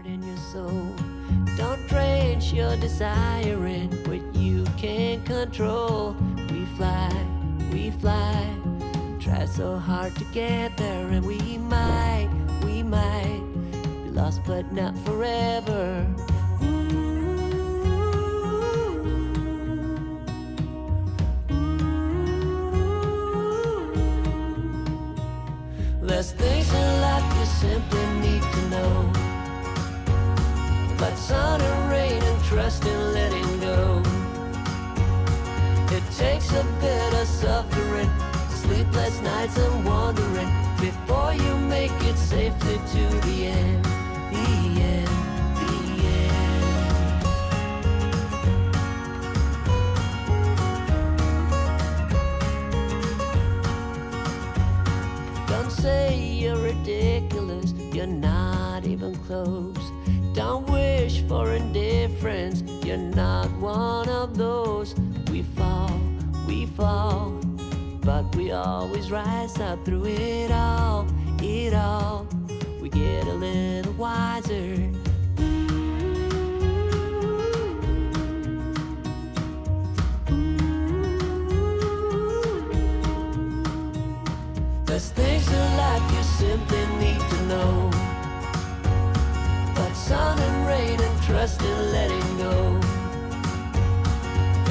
heart and your soul. Don't drench your desire in what you can't control. We fly, try so hard to get there, and we might be lost but not forever. There's things in life you simply need to know, but sun and rain and trust in letting go. It takes a bit of suffering, sleepless nights and wandering, before you make it safely to the end, the end, the end. Don't say you're ridiculous, you're not even close. Don't wish for indifference, you're not one of those. We fall, but we always rise up through it all, it all. We get a little wiser. There's things in life you simply need to know, but sun and rain and trust in letting go.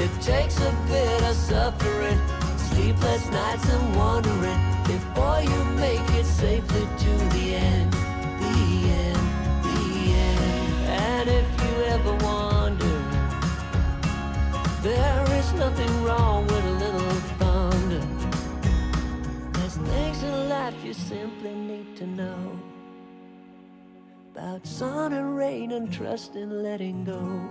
It takes a bit of suffering, sleepless nights and wandering, before you make it safely to the end, the end, the end. And if you ever wonder, there is nothing wrong with a little thunder. There's things in life you simply need to know, about sun and rain and trust in letting go.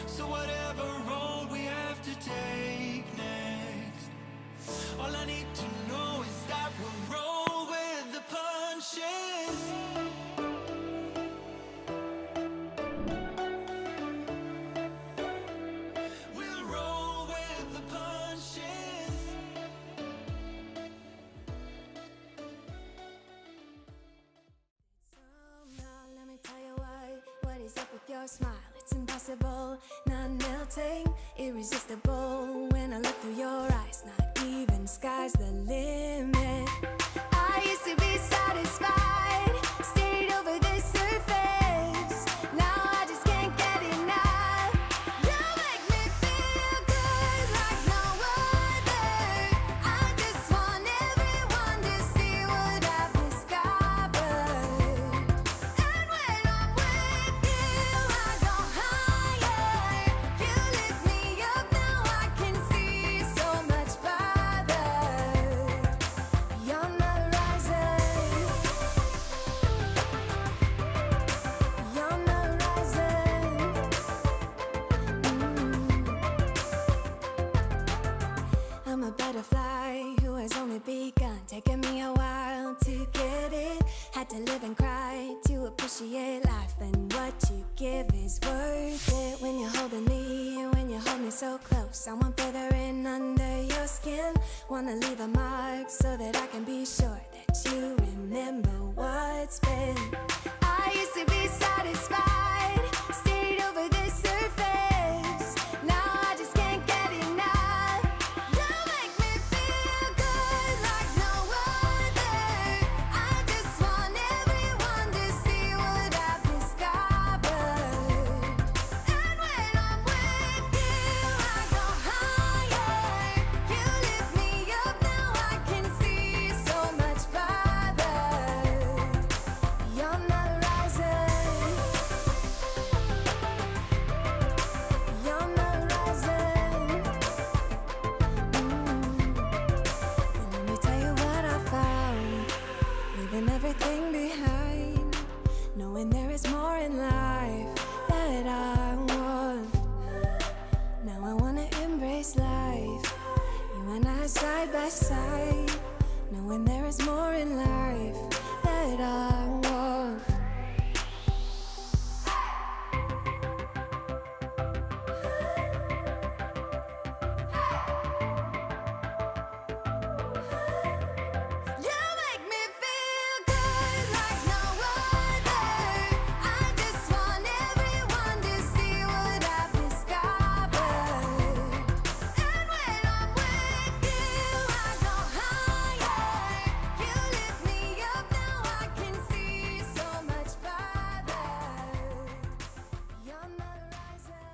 So whatever road we have to take next, all I need to know is that we'll roll with the punches. We'll roll with the punches. So now let me tell you what is up with your smile? It's impossible, not melting, irresistible. When I look through your eyes, not even sky's the limit. I used to be satisfied, stayed over the surface. Now I just can't get enough. You make me feel good like no other. I just want everyone to see what I've discovered. And when I'm with you, I go higher. You lift me up, now I can see so much farther. Beyond the horizon. Beyond the horizon. I'm a butterfly who has only begun, taking me a while to get it. Had to live and cry to appreciate life, and what you give is worth it. When you're holding me, when you hold me so close, I want further in under your skin. Wanna leave a mark so that I can be sure that you remember what's been. I used to be satisfied, stayed over the surface. Now I just can't get enough. You make me feel good like no other. I just want everyone to see what I've discovered. And when I'm with you, I go higher. You lift me up, now I can see so much farther. Beyond the horizon. Beyond the horizon. And let me tell you what I found. Leaving everything behind, knowing there is more in life that I want. Now I wanna embrace life, you and I side by side, knowing there is more in life that I want. You make me feel good like no other. I just want everyone to see what I've discovered. And when I'm with you, I go higher. You lift me up, now I can see so much farther. Beyond the horizon.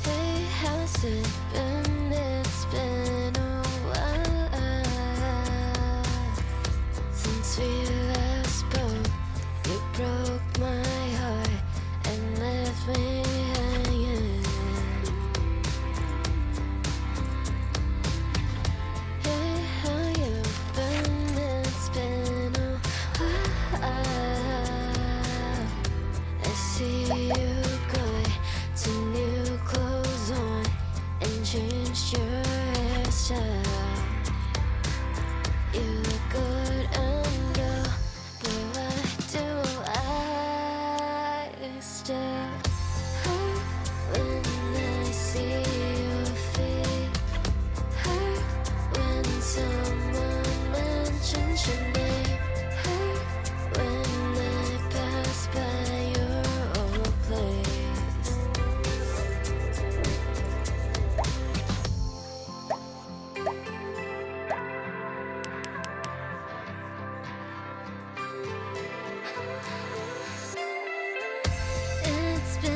Hey, how's it been? It's been a while since we last spoke. You broke my heart and left me hanging. Hey, how you been? It's been a while. I see you got some new clothes on and changed your hairstyle. You look good and girl, but why do I still hurt when I see your feet? Hurt when someone mentions your name. Hurt when I pass by your old place. It's been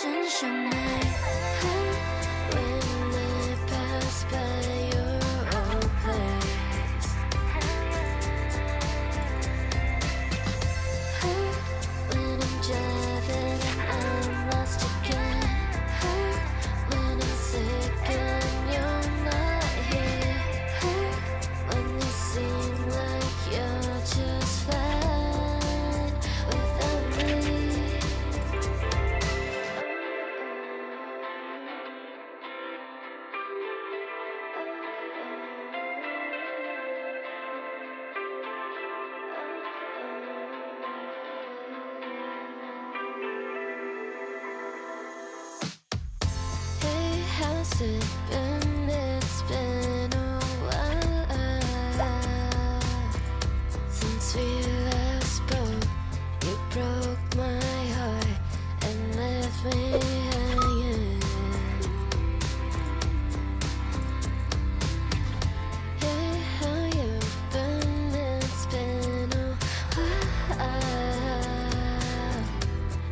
mention your name. When I pass by your old place, when I'm driving and I'm lost again, when I'm sick and you're not here, when you seem like you're just fine without me. Hey, how's it been? It's been a while since we last spoke. You broke my heart and left me hanging. Yeah, how you been? It's been a while.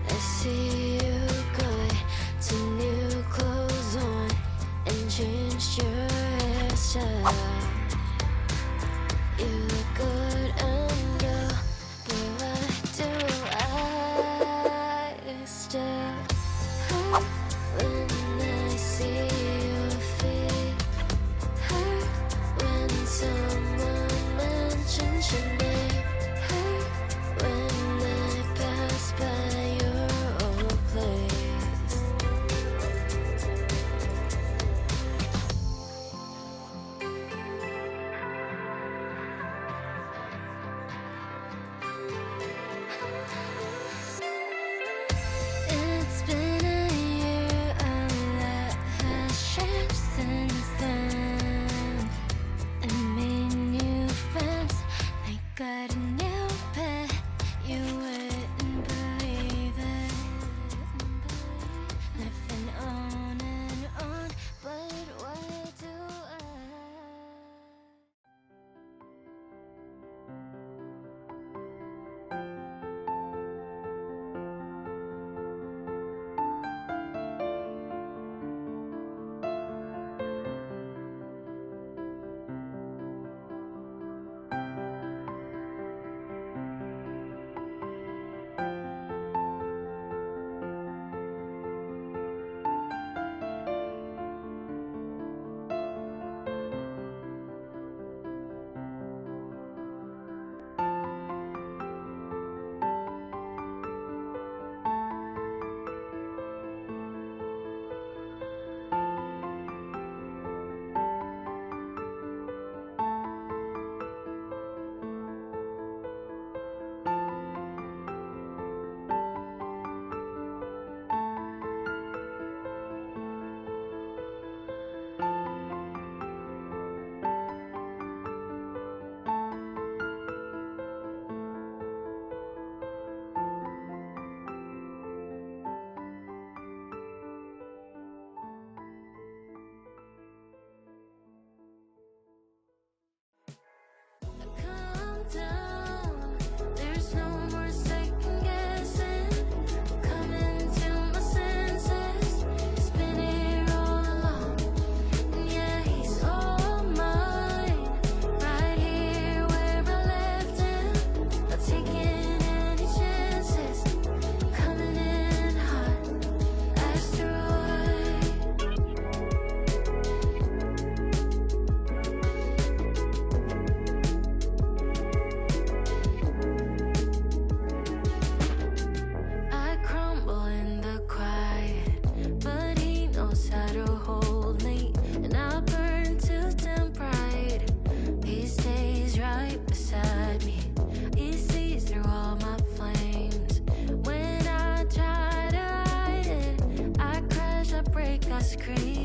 I see you got some new clothes on and changed your hairstyle. You look good and girl, but why do I still hurt when I see your feet? Hurt when someone mentions your name. Hurt when I pass by your old place. It's been a year, a lot has changed since then. I made new friends, I got a new pet. You wouldn't believe it. I've been on and on, but why do I? Calm down, there's no more second guessing. Coming to my senses, he's been here all along. And yeah, he's all mine, right here where I left him. Not taking any chances, coming in hot, asteroid. I crumble in the quiet, but he knows how to hold me, and I burn to dim bright. He stays right beside me. He sees through all my flames. When I try to hide it, I crash, I break, I scream.